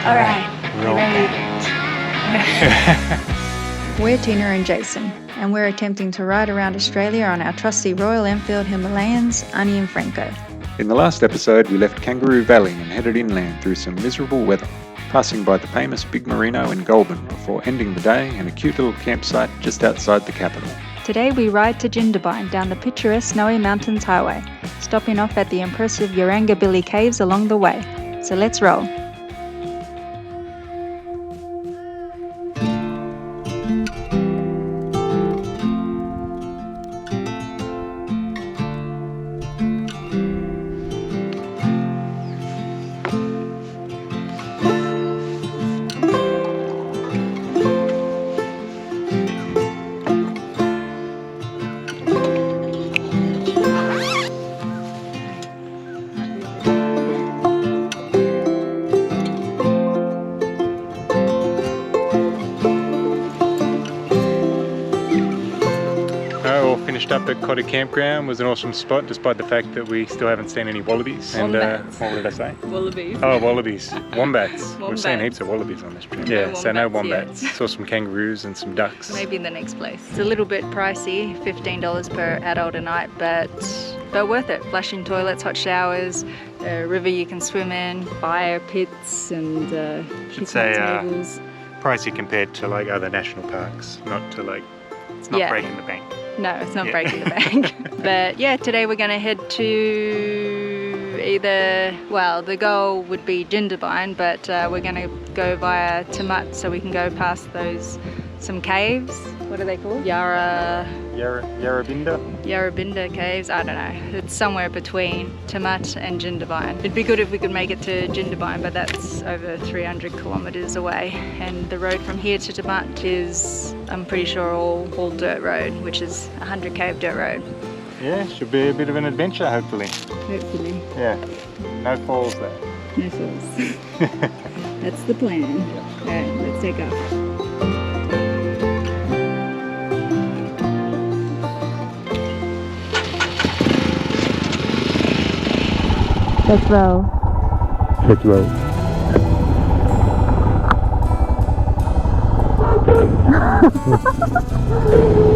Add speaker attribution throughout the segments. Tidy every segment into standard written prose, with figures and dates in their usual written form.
Speaker 1: Alright,
Speaker 2: We're Tina and Jason, and we're attempting to ride around Australia on our trusty Royal Enfield Himalayans, Ani and Franco.
Speaker 3: In the last episode, we left Kangaroo Valley and headed inland through some miserable weather, passing by the famous Big Merino in Goulburn before ending the day in a cute little campsite just outside the capital.
Speaker 2: Today we ride to Jindabyne down the picturesque Snowy Mountains Highway, stopping off at the impressive Yarrangobilly Caves along the way. So let's roll.
Speaker 3: Finished up at Cotter Campground. Was an awesome spot despite the fact that we still haven't seen any wallabies. And what did I say?
Speaker 1: Wallabies.
Speaker 3: Oh, wallabies. Wombats. We've
Speaker 1: Wombats.
Speaker 3: seen heaps of wallabies on this trip.
Speaker 1: No
Speaker 3: Yeah, so no
Speaker 1: wombats
Speaker 3: wombats. Saw some kangaroos and some ducks.
Speaker 1: Maybe in the next place. It's a little bit pricey, $15 per adult a night, but worth it. Flushing toilets, hot showers, a river you can swim in, fire pits and
Speaker 3: Should say
Speaker 1: tables.
Speaker 3: pricey compared to like other national parks, not to like, it's not
Speaker 1: Yeah.
Speaker 3: breaking the bank.
Speaker 1: No, it's not
Speaker 3: Yeah.
Speaker 1: breaking the bank. But yeah, today we're going to head to either, well, the goal would be Jindabyne, but we're going to go via Tamat so we can go past some caves. What are they called? Yarrangobilly Caves, I don't know. It's somewhere between Tamat and Jindabyne. It'd be good if we could make it to Jindabyne, but that's over 300 kilometres away. And the road from here to Tamat is, I'm pretty sure, all dirt road, which is 100k of dirt road.
Speaker 3: Yeah, should be a bit of an adventure hopefully.
Speaker 1: Hopefully.
Speaker 3: Yeah, no falls there.
Speaker 1: No falls. That's the plan. Alright, let's take off.
Speaker 2: Let's roll.
Speaker 3: Let's roll.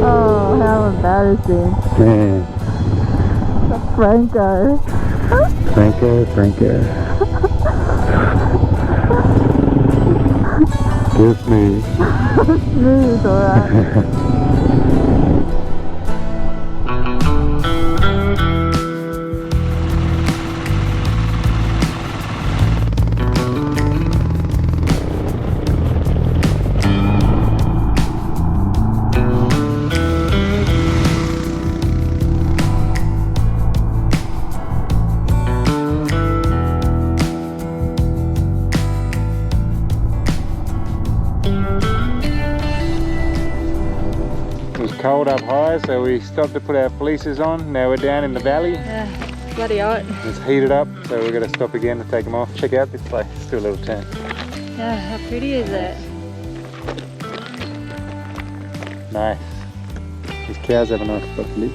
Speaker 2: Oh, how embarrassing.
Speaker 3: Man.
Speaker 2: Franco.
Speaker 3: Franco. Kiss me.
Speaker 2: Smooth, alright.
Speaker 3: It was cold up high, so we stopped to put our fleeces on. Now we're down in the valley.
Speaker 1: Bloody hot.
Speaker 3: It's heated up, so we're going to stop again to take them off. Check out this place. Let's do a little turn.
Speaker 1: Yeah, how pretty is it?
Speaker 3: Nice. These cows have a nice spot to live.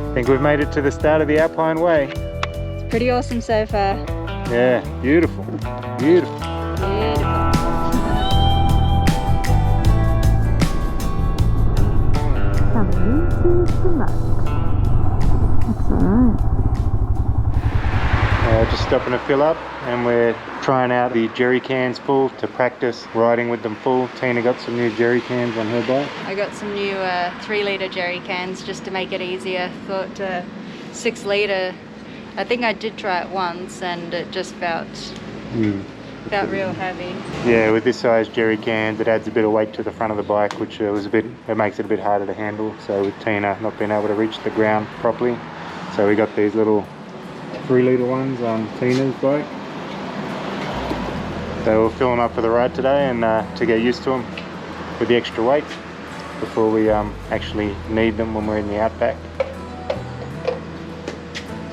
Speaker 3: I think we've made it to the start of the Alpine Way.
Speaker 1: It's pretty awesome so far.
Speaker 3: Yeah, beautiful, beautiful.
Speaker 2: Coming into Tamat. That's alright.
Speaker 3: Just stopping to fill up, and we're trying out the jerry cans full to practice riding with them full. Tina got some new jerry cans on her bike.
Speaker 1: I got some new 3-litre jerry cans just to make it easier. Thought 6-litre, I think I did try it once and it just felt real heavy.
Speaker 3: Yeah, with this size jerry cans, it adds a bit of weight to the front of the bike, which it makes it a bit harder to handle. So with Tina not being able to reach the ground properly, so we got these little
Speaker 4: 3-litre ones on Tina's bike. So we'll fill them up for the ride today and to get used to them with the extra weight before we actually need them when we're in the outback.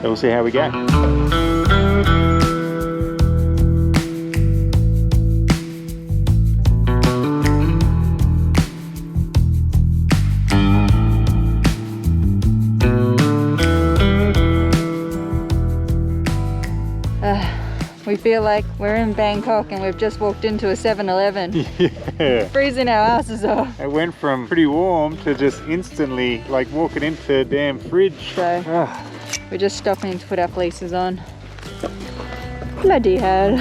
Speaker 4: So we'll see how we go.
Speaker 1: We feel like we're in Bangkok and we've just walked into a 7-Eleven.
Speaker 4: Yeah.
Speaker 1: Freezing our asses off.
Speaker 4: It went from pretty warm to just instantly like walking into a damn fridge.
Speaker 1: So we're just stopping to put our fleeces on. Bloody hell.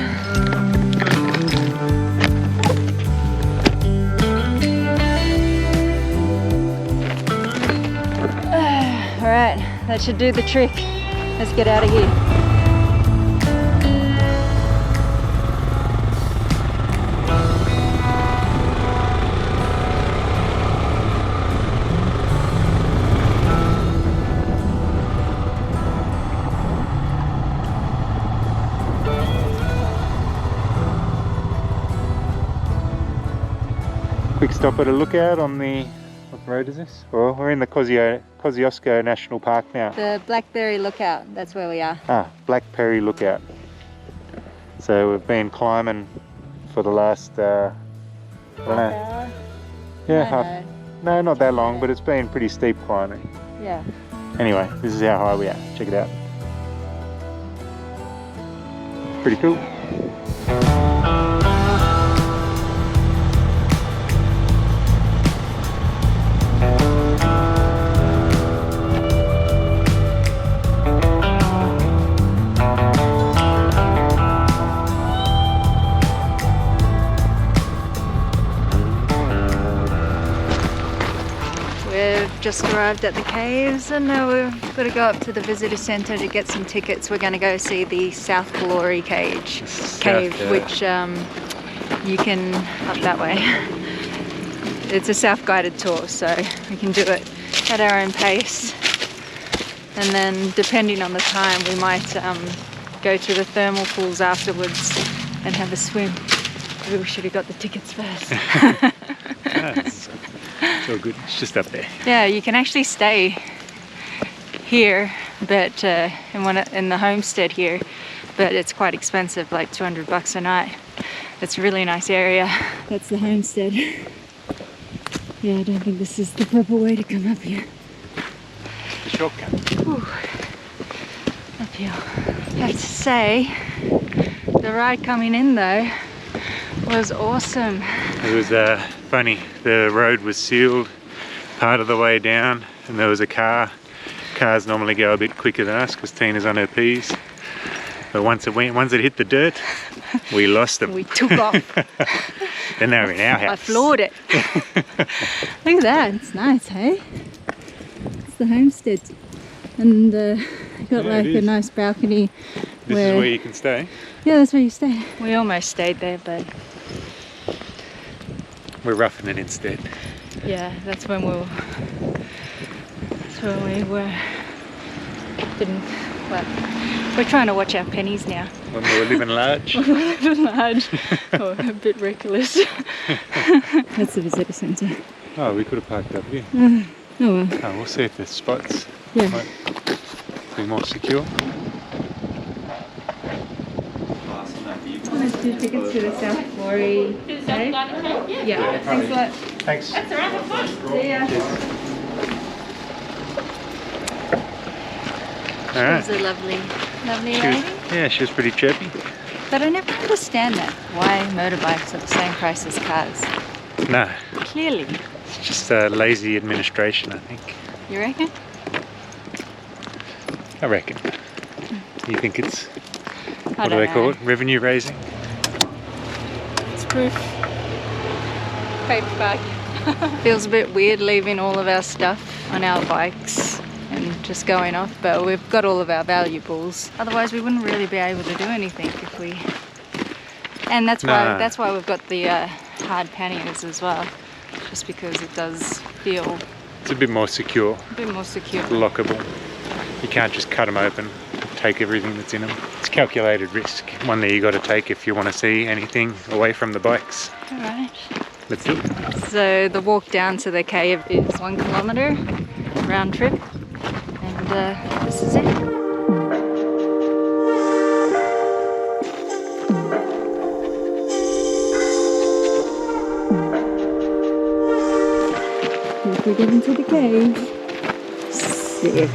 Speaker 1: Alright, that should do the trick. Let's get out of here.
Speaker 4: Quick stop at a lookout on the, what road is this? Well, we're in the Kosciuszko National Park now.
Speaker 1: The Blackberry Lookout, that's where we are.
Speaker 4: Ah, Blackberry Lookout. So we've been climbing for the last, I don't know. Yeah, no, not that long, but it's been pretty steep climbing.
Speaker 1: Yeah.
Speaker 4: Anyway, this is how high we are. Check it out. Pretty cool.
Speaker 1: We've just arrived at the caves and now we've got to go up to the visitor centre to get some tickets. We're going to go see the South Glory Cave, which you can up that way. It's a self-guided tour, so we can do it at our own pace. And then depending on the time, we might go to the thermal pools afterwards and have a swim. Maybe we should have got the tickets first.
Speaker 4: It's all good. It's just up there.
Speaker 1: Yeah, you can actually stay here, but in the homestead here, but it's quite expensive, like $200 a night. It's a really nice area. That's the homestead. Yeah, I don't think this is the proper way to come up here.
Speaker 4: Shortcut.
Speaker 1: Whew. Uphill. I have to say, the ride coming in though was awesome.
Speaker 4: It was funny. The road was sealed part of the way down, and there was a car. Cars normally go a bit quicker than us because Tina's on her P's. But once it hit the dirt, we lost them.
Speaker 1: We took off.
Speaker 4: Then they were in our house.
Speaker 1: I floored it. Look at that. It's nice, hey? It's the homestead. And got like a nice balcony.
Speaker 4: This is where you can stay?
Speaker 1: Yeah, that's where you stay. We almost stayed there, but
Speaker 4: we're roughing it instead.
Speaker 1: Yeah, that's when we were we're trying to watch our pennies now.
Speaker 4: When we were living large.
Speaker 1: When we were living large. Or a bit reckless. That's the visitor centre.
Speaker 4: Oh, we could have parked up here.
Speaker 1: Oh well.
Speaker 4: Oh, we'll see if there's spots.
Speaker 1: Yeah.
Speaker 4: Might be more secure.
Speaker 1: Let's do tickets to the South Glory Cave. Yeah, thanks a lot.
Speaker 4: Thanks.
Speaker 1: That's around the fun. See ya.
Speaker 4: All right.
Speaker 1: She was a lovely lady.
Speaker 4: Yeah, she was pretty chirpy.
Speaker 1: But I never understand that. Why motorbikes are the same price as cars?
Speaker 4: No.
Speaker 1: Clearly.
Speaker 4: It's just lazy administration, I think.
Speaker 1: You reckon?
Speaker 4: I reckon. You think it's,
Speaker 1: I
Speaker 4: what do
Speaker 1: don't
Speaker 4: they
Speaker 1: know.
Speaker 4: call it? Revenue raising?
Speaker 1: It's proof. Paperback. Feels a bit weird leaving all of our stuff on our bikes and just going off, but we've got all of our valuables. Otherwise we wouldn't really be able to do anything if we... And that's why we've got the hard panniers as well, just because it does feel...
Speaker 4: It's a bit more secure.
Speaker 1: A bit more secure.
Speaker 4: Lockable. You can't just cut them open, take everything that's in them. It's calculated risk, one that you got to take if you want to see anything away from the bikes.
Speaker 1: Alright.
Speaker 4: Let's do it.
Speaker 1: So the walk down to the cave is 1 kilometre round trip, and this is it.
Speaker 2: We get into the cave. Sick.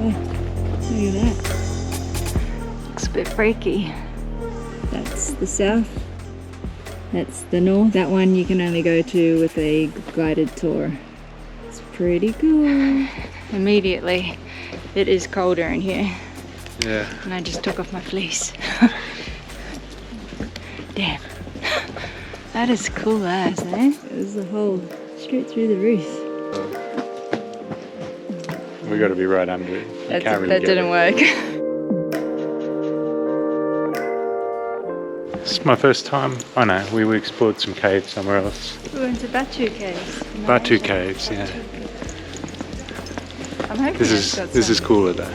Speaker 2: Okay, look at that.
Speaker 1: Looks a bit freaky.
Speaker 2: That's the south. That's the north. That one you can only go to with a guided tour. It's pretty cool.
Speaker 1: Immediately, it is colder in here,
Speaker 4: Yeah.
Speaker 1: and I just took off my fleece. Damn. That is cool as, eh?
Speaker 2: There's a hole straight through the roof.
Speaker 4: We got to be right under it. You
Speaker 1: That
Speaker 4: can't really get
Speaker 1: didn't
Speaker 4: it.
Speaker 1: work.
Speaker 4: It's my first time. I know, we explored some caves somewhere else.
Speaker 1: We went to Batu Caves.
Speaker 4: Batu Caves, yeah.
Speaker 1: I'm hoping
Speaker 4: This
Speaker 1: it's got
Speaker 4: is
Speaker 1: some-
Speaker 4: cooler though.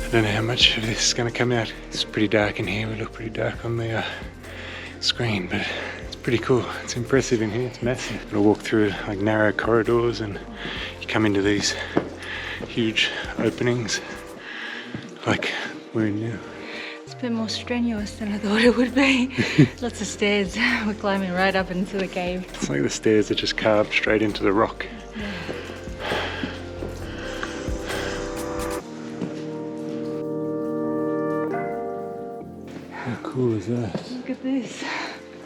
Speaker 4: I don't know how much of this is going to come out. It's pretty dark in here. We look pretty dark on the screen, but it's pretty cool. It's impressive in here. It's massive. We'll walk through like narrow corridors, and you come into these huge openings, like we're in now.
Speaker 1: It's a bit more strenuous than I thought it would be. Lots of stairs. We're climbing right up into the cave.
Speaker 4: It's like the stairs are just carved straight into the rock. How cool is that?
Speaker 1: Look at this.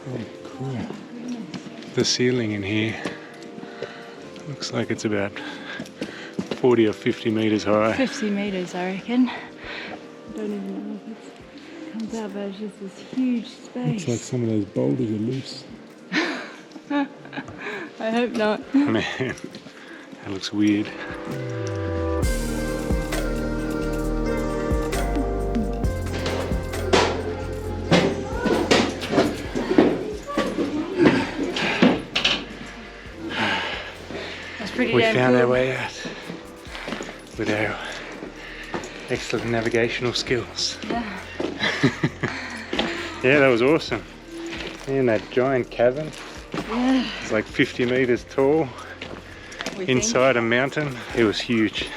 Speaker 4: Oh, cool. The ceiling in here looks like it's about 40 or 50 meters high.
Speaker 1: 50 meters, I reckon. I don't even know if it comes out, but it's just this huge space.
Speaker 4: Looks like some of those boulders are loose.
Speaker 1: I hope not.
Speaker 4: Man, that looks weird.
Speaker 1: That's pretty
Speaker 4: We
Speaker 1: damn
Speaker 4: found
Speaker 1: cool.
Speaker 4: our way out with our excellent navigational skills.
Speaker 1: Yeah.
Speaker 4: Yeah, that was awesome. In that giant cavern,
Speaker 1: Yeah.
Speaker 4: it's like 50 meters tall,
Speaker 1: We
Speaker 4: inside a mountain. It was huge.
Speaker 1: Think.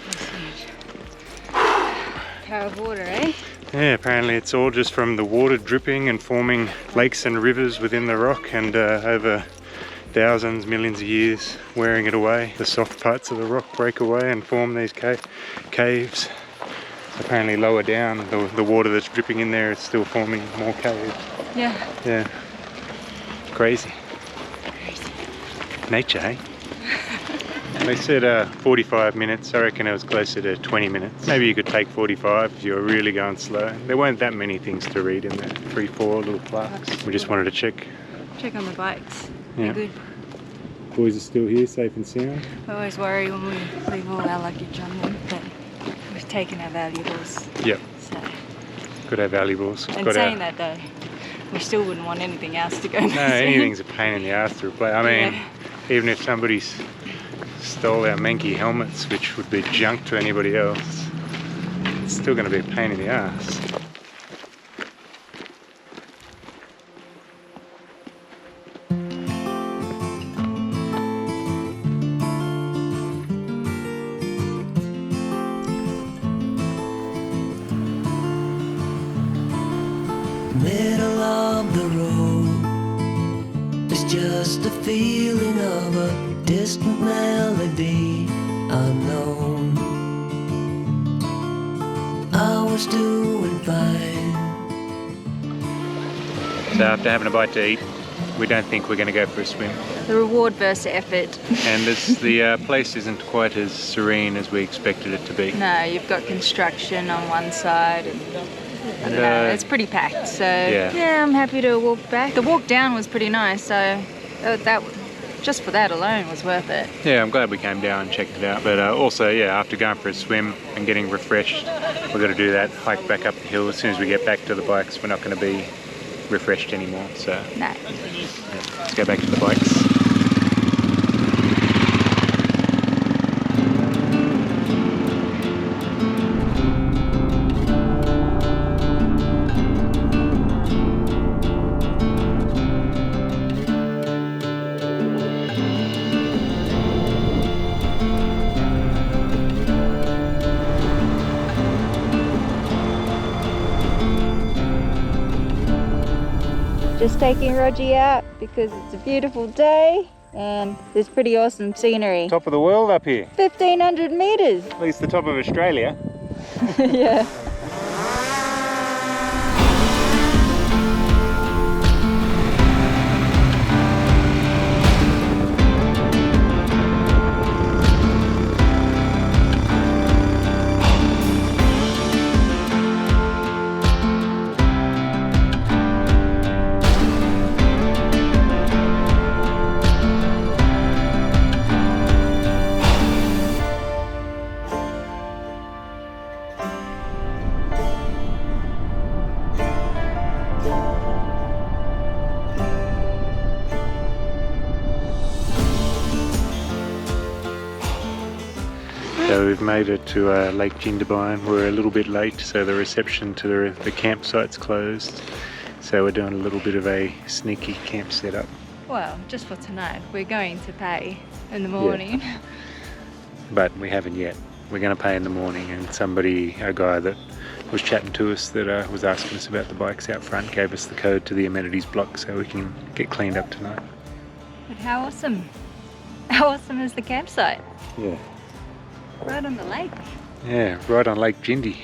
Speaker 1: That's huge. Power of water, eh?
Speaker 4: Yeah, apparently it's all just from the water dripping and forming lakes and rivers within the rock, and over thousands, millions of years wearing it away. The soft parts of the rock break away and form these caves. Apparently lower down, the water that's dripping in there is still forming more caves.
Speaker 1: Yeah.
Speaker 4: Yeah. Crazy. Nature, eh? They said 45 minutes. I reckon it was closer to 20 minutes. Maybe you could take 45 if you were really going slow. There weren't that many things to read in there. 3-4 little plaques. We just wanted to check.
Speaker 1: Check on the bikes.
Speaker 4: Yeah.
Speaker 1: They're good.
Speaker 4: Boys are still here, safe and sound.
Speaker 1: I always worry when we leave all our luggage on them, but we've taken our valuables.
Speaker 4: Yep.
Speaker 1: So.
Speaker 4: Got our valuables.
Speaker 1: And
Speaker 4: Got
Speaker 1: saying that though, we still wouldn't want anything else to go missing.
Speaker 4: No, anything's a pain in the ass to replace. I mean,
Speaker 1: Yeah.
Speaker 4: even if somebody's stole our Menke helmets, which would be junk to anybody else, it's still going to be a pain in the ass.
Speaker 5: Middle of the road, it's just a feeling of a distant melody unknown. I was doing fine.
Speaker 4: So after having a bite to eat, we don't think we're going to go for a swim.
Speaker 1: The reward versus effort.
Speaker 4: And the place isn't quite as serene as we expected it to be.
Speaker 1: No, you've got construction on one side and I don't know, it's pretty packed. So yeah, I'm happy to walk back. The walk down was pretty nice, so that just for that alone was worth it.
Speaker 4: Yeah, I'm glad we came down and checked it out. But also, yeah, after going for a swim and getting refreshed, we've got to do that hike back up the hill. As soon as we get back to the bikes, we're not going to be refreshed anymore. So
Speaker 1: No.
Speaker 4: yeah, let's go back to the bikes.
Speaker 1: Just taking Rogie out because it's a beautiful day and there's pretty awesome scenery.
Speaker 4: Top of the world up here.
Speaker 1: 1,500 meters.
Speaker 4: At least the top of Australia.
Speaker 1: Yeah.
Speaker 4: So we've made it to Lake Jindabyne. We're a little bit late, so the reception to the campsite's closed. So we're doing a little bit of a sneaky camp setup.
Speaker 1: Well, just for tonight. We're going to pay in the morning.
Speaker 4: But we haven't yet. We're going to pay in the morning, and a guy that was chatting to us that was asking us about the bikes out front gave us the code to the amenities block so we can get cleaned up tonight.
Speaker 1: But how awesome. How awesome is the campsite?
Speaker 4: Yeah.
Speaker 1: Right on the lake.
Speaker 4: Yeah, right on Lake Jindy.